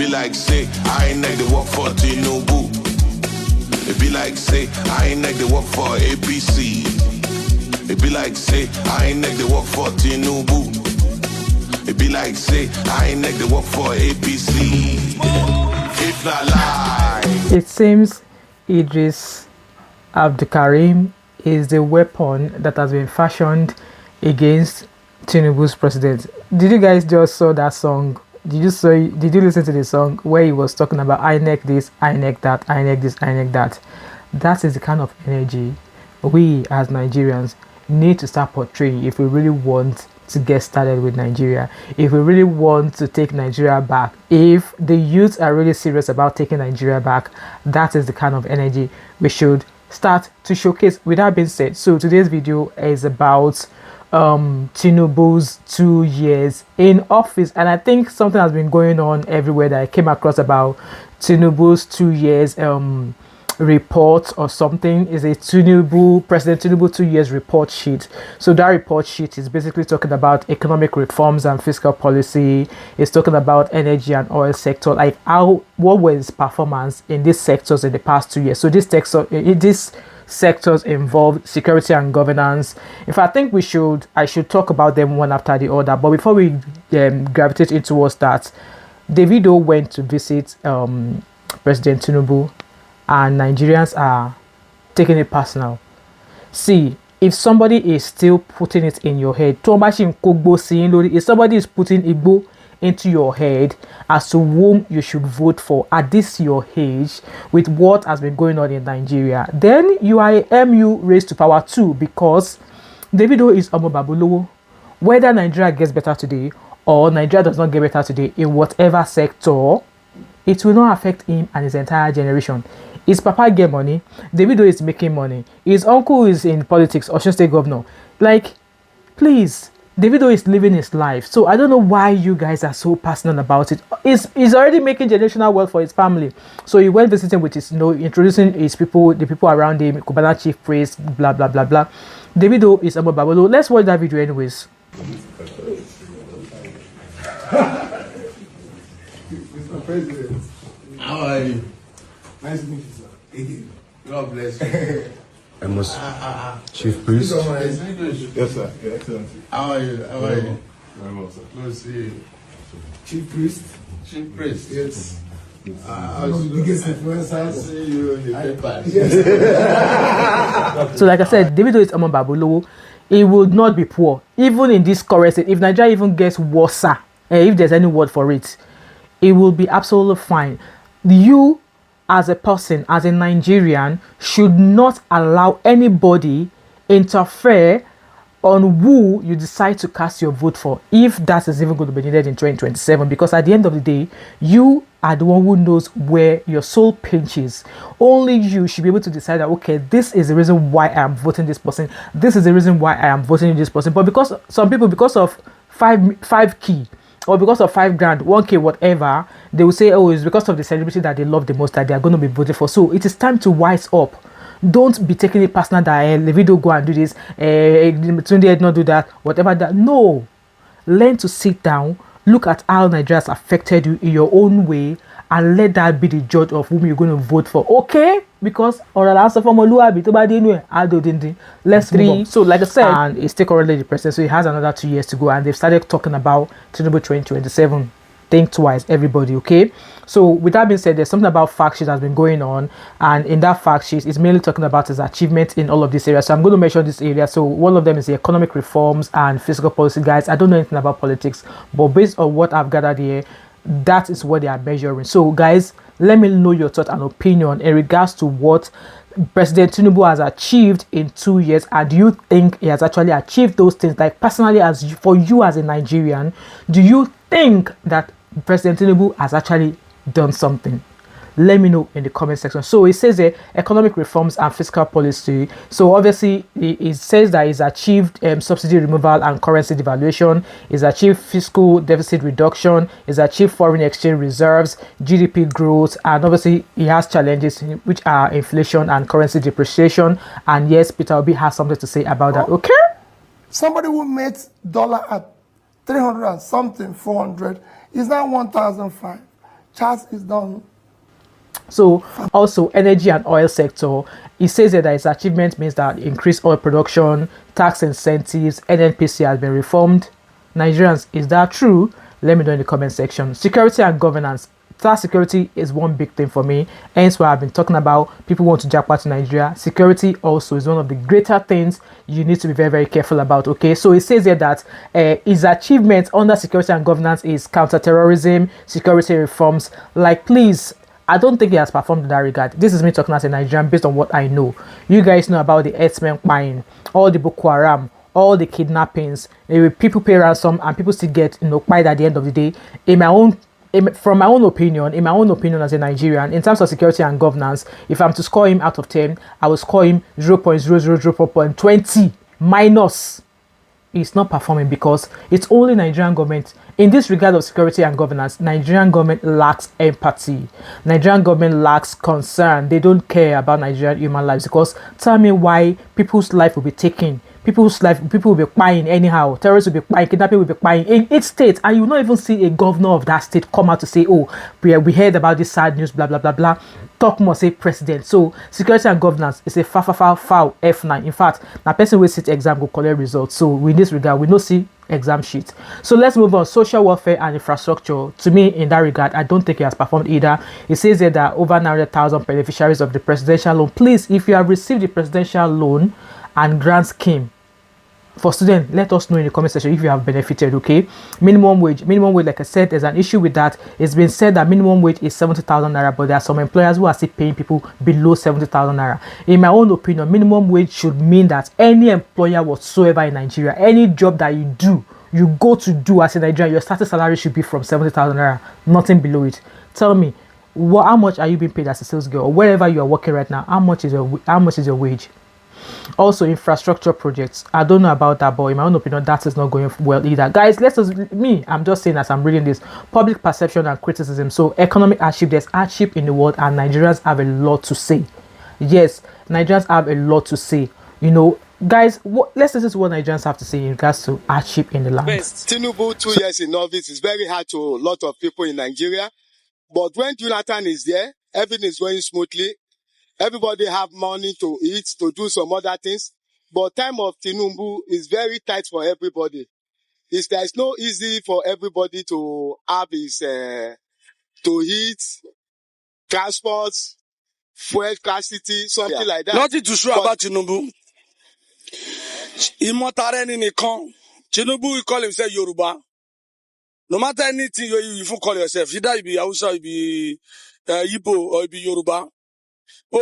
be like say I ain't like the work for Tinubu. It be like say I ain't like the work for APC. It be like say I ain't like the work for Tinubu. It be like say I ain't like the work for APC. If not lie. It seems Idris Abdulkarim is the weapon that has been fashioned against Tinubu's president. Did you guys just saw that song? Did you listen to the song where he was talking about I neck this, I neck that, I neck this, I neck that? That is the kind of energy we as Nigerians need to start portraying if we really want to get started with Nigeria, if we really want to take Nigeria back, if the youth are really serious about taking Nigeria back. That is the kind of energy we should start to showcase. With that being said, so today's video is about Tinubu's 2 years in office, and I think something has been going on everywhere that I came across about Tinubu's 2 years report or something. Is a President Tinubu 2 years report sheet. So that report sheet is basically talking about economic reforms and fiscal policy. It's talking about energy and oil sector, like what was his performance in these sectors in the past 2 years. So this sectors involve security and governance. In fact, I think I should talk about them one after the other. But before we gravitate into towards that, Davido went to visit President Tinubu, and Nigerians are taking it personal. See, if somebody is still putting it in your head, if somebody is putting Igbo into your head as to whom you should vote for at this your age, with what has been going on in Nigeria, then you are a MU raised to power too, because Davido is Omo Babolowo. Whether Nigeria gets better today or Nigeria does not get better today in whatever sector, it will not affect him and his entire generation. His papa get money, Davido is making money, his uncle is in politics, Osun State governor. Like, please, Davido is living his life. So I don't know why you guys are so passionate about it. He's already making generational wealth for his family. So he went visiting with his, introducing his people, the people around him, Kubana chief priest, blah blah blah blah. Davido is Omo Babolo. Let's watch that video anyways. Mr. President, how are you? Nice to meet you, sir. Again. God bless you. I must. Chief Priest. Yes, sir. Your Excellency. How are you? How are you? Very well, sir. Good to see you. Chief Priest. Chief Priest. Yes. One of the biggest influencers. I see you in the paper. Yes. So like I said, Davido is Omo Babolowo. He would not be poor. Even in this current state, if Nigeria even gets worse, if there's any word for it, it will be absolutely fine. You, as a person, as a Nigerian, should not allow anybody interfere on who you decide to cast your vote for, if that is even going to be needed in 2027, because at the end of the day, you are the one who knows where your soul pinches. Only you should be able to decide that, okay, this is the reason why I am voting this person, this is the reason why I am voting this person. But because some people, because of five key, or because of 5 grand, 1k, whatever, they will say, oh, it's because of the celebrity that they love the most that they are going to be voting for. So it is time to wise up. Don't be taking it personal that Davido go and do this, Tunde did not do that, whatever that. No. Learn to sit down, look at how Nigeria has affected you in your own way, and let that be the judge of whom you're going to vote for. Okay? Because let's move on. So like I said, and he's still currently the president, so he has another 2 years to go, and they've started talking about Tinubu 2027. Think twice, everybody. Okay, so with that being said, there's something about fact sheet that's been going on, and in that fact sheet it's mainly talking about his achievements in all of these areas. So I'm going to mention this area. So one of them is the economic reforms and fiscal policy. Guys, I don't know anything about politics, but based on what I've gathered here, that is what they are measuring. So guys, let me know your thought and opinion in regards to what President Tinubu has achieved in 2 years, and do you think he has actually achieved those things? Like personally, for you as a Nigerian, do you think that President Tinubu has actually done something? Let me know in the comment section. So it says economic reforms and fiscal policy. So obviously it says that he's achieved subsidy removal and currency devaluation, he's achieved fiscal deficit reduction, he's achieved foreign exchange reserves, GDP growth, and obviously he has challenges which are inflation and currency depreciation. And yes, Peter Obi has something to say about that. Okay, Somebody who made dollar at 300 and something, 400, is now 1,005. Charles is done. So also energy and oil sector, it says that its achievement means that increased oil production, tax incentives, NNPC has been reformed. Nigerians, is that true? Let me know in the comment section. Security and governance. That security is one big thing for me. Hence why I've been talking about people want to jackpot to Nigeria. Security also is one of the greater things you need to be very, very careful about. Okay, so it says here that his achievement under security and governance is counter-terrorism, security reforms. Like, please, I don't think he has performed in that regard. This is me talking as a Nigerian based on what I know. You guys know about the herdsmen buying, all the Boko Haram, all the kidnappings. People pay ransom and people still get quiet at the end of the day. From my own opinion, as a Nigerian, in terms of security and governance, if I'm to score him out of 10, I will score him 0.0004.20 minus. It's not performing because it's only Nigerian government. In this regard of security and governance, Nigerian government lacks empathy. Nigerian government lacks concern. They don't care about Nigerian human lives, because tell me why people's life will be taken. People will be buying anyhow. Terrorists will be buying, kidnapping will be buying in each state, and you will not even see a governor of that state come out to say, oh, we heard about this sad news, blah, blah, blah, blah. Talk more, say president. So security and governance is a foul F9. In fact, now person will sit exam go collect results. So in this regard, we don't see exam sheet. So let's move on. Social welfare and infrastructure. To me, in that regard, I don't think he has performed either. It says here that over 900,000 beneficiaries of the presidential loan. Please, if you have received the presidential loan and grant scheme for students, let us know in the comment section if you have benefited. Okay, minimum wage, like I said, there's an issue with that. It's been said that minimum wage is 70,000 naira, but there are some employers who are still paying people below 70,000 naira. In my own opinion, minimum wage should mean that any employer whatsoever in Nigeria, any job that you go to do as a Nigerian, your starting salary should be from 70,000 naira, nothing below it. Tell me, how much are you being paid as a sales girl, or wherever you are working right now? How much is your wage? Also, infrastructure projects, I don't know about that, but in my own opinion, that is not going well either. Guys, I'm just saying as I'm reading this, public perception and criticism. So economic hardship, there's hardship in the world, and Nigerians have a lot to say. Yes, Nigerians have a lot to say. Guys, let's listen to what Nigerians have to say in regards to hardship in the land. Tinubu, 2 years in office is very hard to a lot of people in Nigeria, but when Jonathan is there, everything is going smoothly. Everybody have money to eat, to do some other things. But time of Tinubu is very tight for everybody. There's no easy for everybody to have his, to eat, transport, fuel scarcity, something like that. Nothing to show about Tinubu. Tinubu will call himself Yoruba. No matter anything you call yourself, either you be Hausa, you be Igbo, or you be Yoruba. They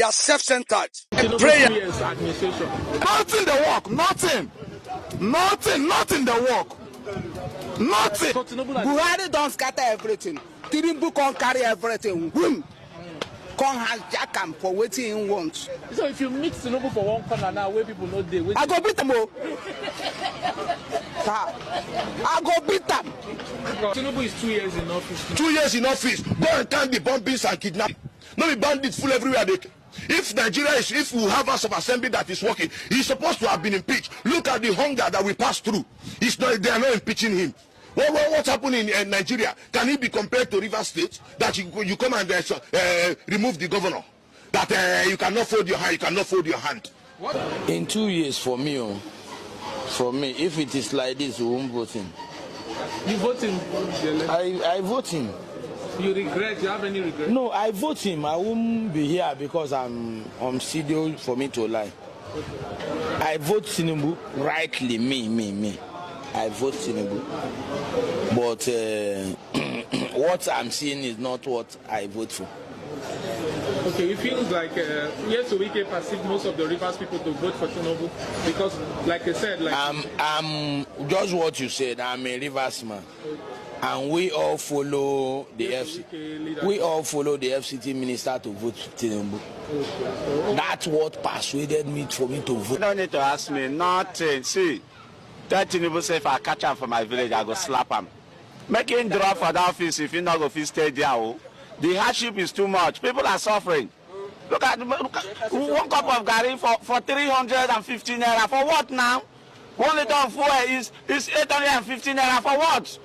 are self-centered. Prayer. Nothing the work, nothing the work, nothing. Buhari don't scatter everything. Tinubu can't carry everything. Boom. Can't hijack him for waiting he wants. So if you mix Tinubu for one corner now, where people know they wait. I go beat them all. I go beat them. Tinubu is 2 years in office now. 2 years in office. Go and count the bombings and kidnapping. No be bandits full everywhere. If we have House of Assembly that is working, he's supposed to have been impeached. Look at the hunger that we passed through. They are not impeaching him. What's happening in Nigeria? Can he be compared to Rivers State? That you come and remove the governor? That you cannot fold your hand, What? In 2 years for me, if it is like this, we won't vote him. You vote him? I vote him. You regret? You have any regret? No, I vote him. I won't be here because I'm on studio for me to lie. Okay. I vote Tinubu rightly, me. I vote Tinubu. But what I'm seeing is not what I vote for. Okay, it feels like yes, we can perceive most of the Rivers people to vote for Tinubu because, like I said, I'm just what you said. I'm a Rivers man, and we all follow the FCT minister to vote for Tinubu. Okay. That's what persuaded me for me to vote. You don't need to ask me nothing. See, that Tinubu say if I catch him from my village, I go slap him. Make him drop for that office if he not go fit stay there. Oh. The hardship is too much. People are suffering. Look at 1 cup of gari for 350 naira. For what now? 1 liter of fuel is 850 naira. For what?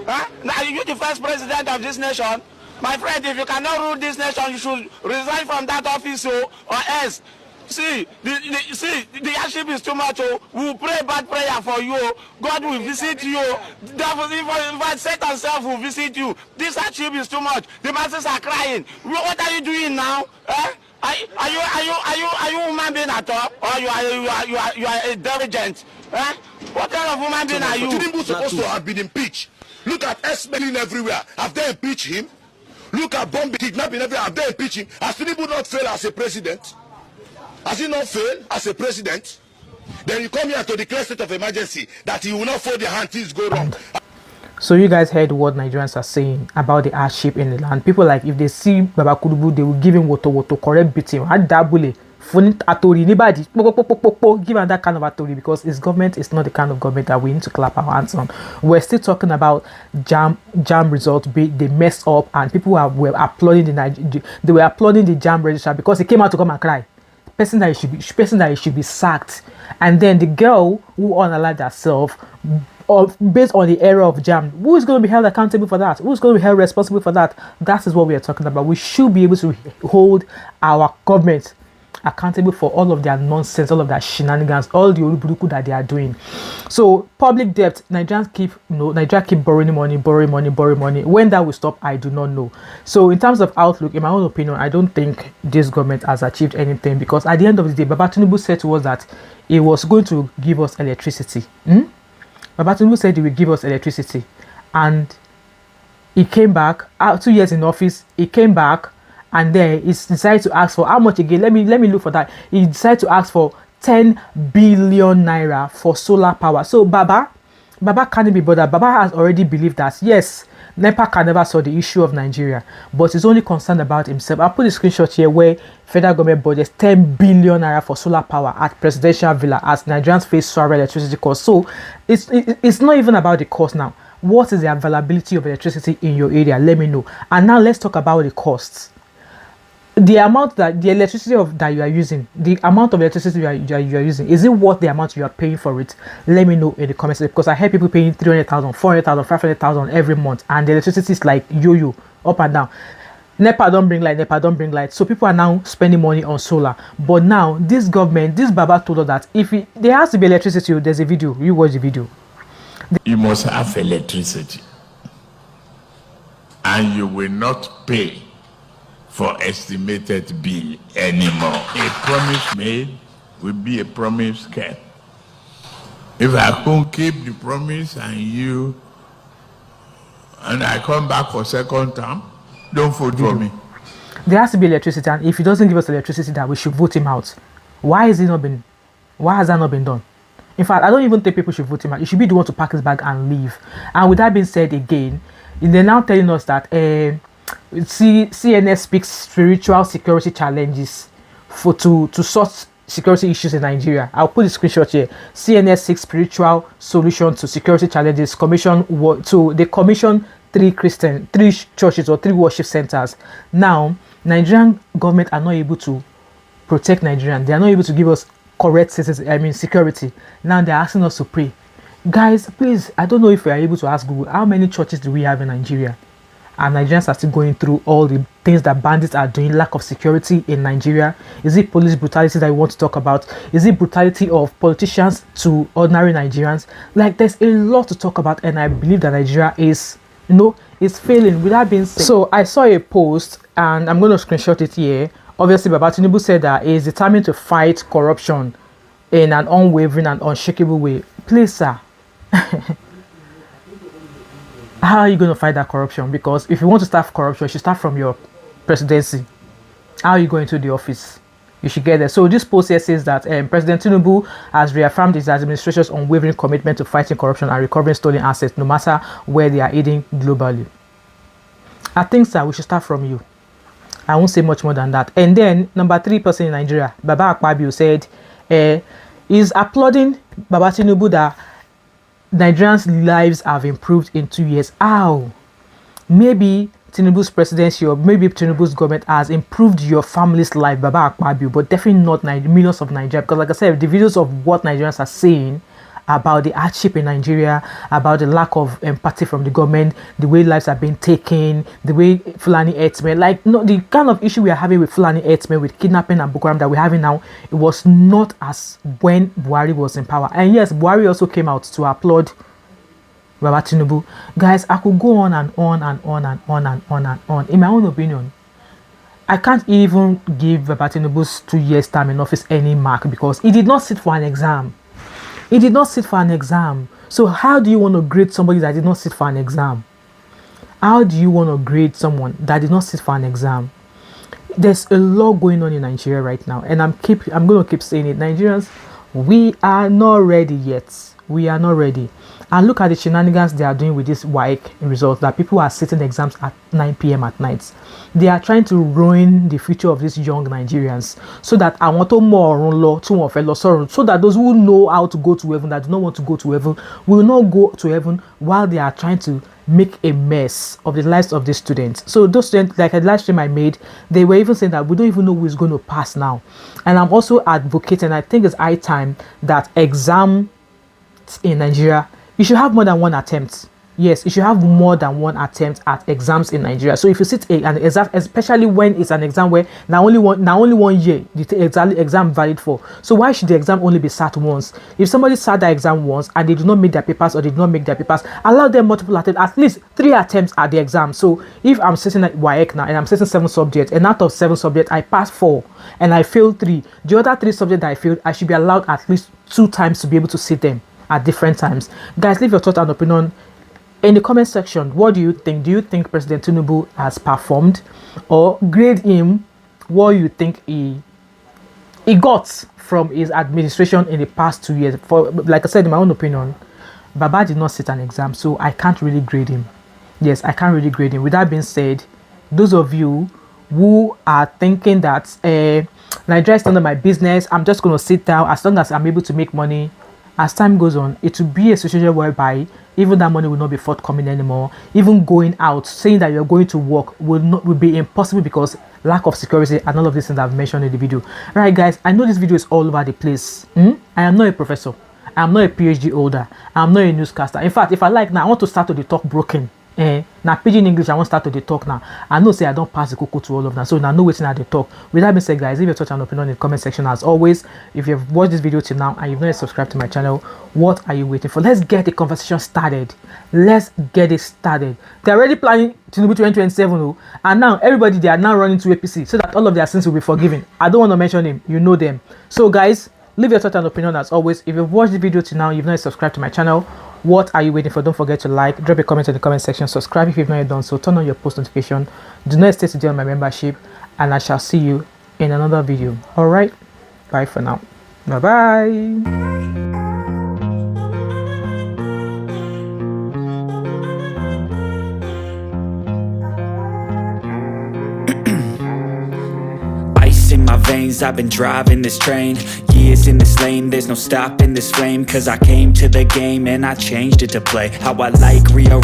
Huh? Now you the first president of this nation. My friend, if you cannot rule this nation, you should resign from that office, or else. See, the hardship is too much. Oh, we will pray bad prayer for you. Oh. God will visit you. Devil, if Satan self will visit you. This hardship is too much. The masses are crying. What are you doing now? Eh? Are you a human being at all, or you are a delegate? Eh? What kind of human being are you? Tinubu is supposed to have been impeached. Look at S-Melin everywhere. Have they impeached him? Look at bombing, kidnapping everywhere. Have they impeached him? Has Tinubu not failed as a president? Has he not failed as a president? Then you come here to declare state of emergency that he will not fold their hand, things go wrong. So you guys heard what Nigerians are saying about the hardship in the land. People like, if they see Baba Kudubu, they will give him woto correct beat him. Give him that kind of authority, because his government is not the kind of government that we need to clap our hands on. We're still talking about jam results. They messed up, and people were applauding the jam registrar because he came out to come and cry. Person that he should be sacked. And then the girl who unalived herself, based on the error of jam, who is going to be held accountable for that? Who is going to be held responsible for that? That is what we are talking about. We should be able to hold our government accountable for all of their nonsense, all of their shenanigans, all the uruburuku that they are doing. So public debt, Nigeria keep borrowing money. When that will stop, I do not know. So in terms of outlook, in my own opinion, I don't think this government has achieved anything, because at the end of the day, Baba Tinubu said to us that he was going to give us electricity. Baba Tinubu said he will give us electricity, and he came back 2 years in office. He came back, and then he decided to ask for how much again? Let me look for that. He decided to ask for 10 billion naira for solar power. So Baba can't be bothered. Baba has already believed that yes, NEPA can never solve the issue of Nigeria, but he's only concerned about himself. I'll put a screenshot here where federal government budgets 10 billion naira for solar power at presidential villa as Nigerians face soaring electricity costs. So it's not even about the cost now. What is the availability of electricity in your area? Let me know. And now let's talk about the costs. The amount that the electricity that you are using, the amount of electricity you are using, is it worth the amount you are paying for it? Let me know in the comments, because I heard people paying 300,000, 400,000, 500,000 every month, and the electricity is like yo-yo, up and down. NEPA don't bring light, so people are now spending money on solar. But now this government, this Baba told us that if there has to be electricity, there's a video, you watch the video. You must have electricity, and you will not pay for estimated bill anymore. A promise made will be a promise kept. If I can't keep the promise and I come back for second term, don't vote for me. There has to be electricity, and if he doesn't give us electricity, that we should vote him out. Why has that not been done? In fact, I don't even think people should vote him out. He should be the one to pack his bag and leave. And with that being said again, they're now telling us that CNS speaks spiritual security challenges to sort security issues in Nigeria. I'll put the screenshot here. CNS seeks spiritual solution to security challenges. They commission 3 churches or 3 worship centers. Now, Nigerian government are not able to protect Nigerians. They are not able to give us correct security. Now they're asking us to pray. Guys, please, I don't know if we are able to ask Google, how many churches do we have in Nigeria? And Nigerians are still going through all the things that bandits are doing. Lack of security in Nigeria. Is it police brutality that we want to talk about? Is it brutality of politicians to ordinary Nigerians? Like, there's a lot to talk about, and I believe that Nigeria is failing. With that being said, so I saw a post, and I'm going to screenshot it here. Obviously, Baba Tinubu said that he is determined to fight corruption in an unwavering and unshakable way. Please, sir. How are you going to fight that corruption? Because if you want to start corruption, you should start from your presidency. How are you going to the office? You should get there. So this post here says that President Tinubu has reaffirmed his administration's unwavering commitment to fighting corruption and recovering stolen assets, no matter where they are hidden globally. I think, sir, we should start from you. I won't say much more than that. And then number 3 person in Nigeria, Baba Akpabio, said he's applauding Baba Tinubu that Nigerians' lives have improved in 2 years. How? Maybe Tinubu's presidency or maybe Tinubu's government has improved your family's life, Baba Akpabio, but definitely not millions of Nigerians. Because like I said, the videos of what Nigerians are saying about the hardship in Nigeria, about the lack of empathy from the government, the way lives are being taken, the way Fulani herdsmen, like no, the kind of issue we are having with Fulani herdsmen, with kidnapping and Boko Haram that we're having now, it was not as when Buhari was in power. And yes, Buhari also came out to applaud Baba Tinubu. Guys, I could go on and on and on and on and on and on. In my own opinion, I can't even give Baba Tinubu's 2 years time in office any mark because he did not sit for an exam. He did not sit for an exam. So how do you want to grade somebody that did not sit for an exam? How do you want to grade someone that did not sit for an exam? There's a lot going on in Nigeria right now, and I'm going to keep saying it. Nigerians, we are not ready yet. We are not ready. And look at the shenanigans they are doing with this WAEC results, that people are sitting exams at 9 p.m. at night. They are trying to ruin the future of these young Nigerians so that I want to more law so that those who know how to go to heaven, that do not want to go to heaven, will not go to heaven while they are trying to make a mess of the lives of these students. So those students, like a live stream I made, they were even saying that we don't even know who is going to pass now. And I'm also advocating, I think it's high time that exam in Nigeria, you should have more than one attempt. Yes, you should have more than one attempt at exams in Nigeria. So if you sit an exam, especially when it's an exam where now only one year the exam valid for, so why should the exam only be sat once? If somebody sat the exam once and they do not make their papers, or they do not make their papers, allow them multiple attempts, at least 3 attempts at the exam. So if I'm sitting at WAEC now and I'm sitting 7 subjects, and out of 7 subjects I passed 4 and I failed 3, the other 3 subjects that I failed, I should be allowed at least 2 times to be able to sit them at different times. Guys, leave your thoughts and opinion in the comment section. What do you think? Do you think President Tinubu has performed, or grade him what you think he got from his administration in the past 2 years? For, like I said, in my own opinion, Baba did not sit an exam, so I can't really grade him. Yes, I can't really grade him. With that being said, those of you who are thinking that Nigeria is none of my business, I'm just going to sit down as long as I'm able to make money, as time goes on, it will be a situation whereby even that money will not be forthcoming anymore. Even going out, saying that you're going to work will be impossible because lack of security and all of these things I've mentioned in the video. Right, guys, I know this video is all over the place. I am not a professor. I'm not a PhD holder. I'm not a newscaster. In fact, if I like now, I want to start to the talk broken. Now pidgin English, I want to start to the talk now. I know say I don't pass the cocoa to all of them, so now no waiting at the talk. With that being said, guys, leave your thoughts and opinion in the comment section. As always, if you've watched this video till now and you've not yet subscribed to my channel, what are you waiting for? Let's get the conversation started. Let's get it started. They're already planning Tinubu 2027, and now everybody, they are now running to APC so that all of their sins will be forgiven. I don't want to mention them, you know them. So guys, leave your thoughts and opinion. As always, if you've watched the video till now, you've not yet subscribed to my channel, what are you waiting for? Don't forget to like, drop a comment in the comment section, subscribe if you've not yet done so, turn on your post notification, do not hesitate to join my membership, and I shall see you in another video. All right, bye for now. Bye bye. In my veins, I've been driving this train, years in this lane, there's no stopping this flame, cause I came to the game and I changed it to play how I like, rearrange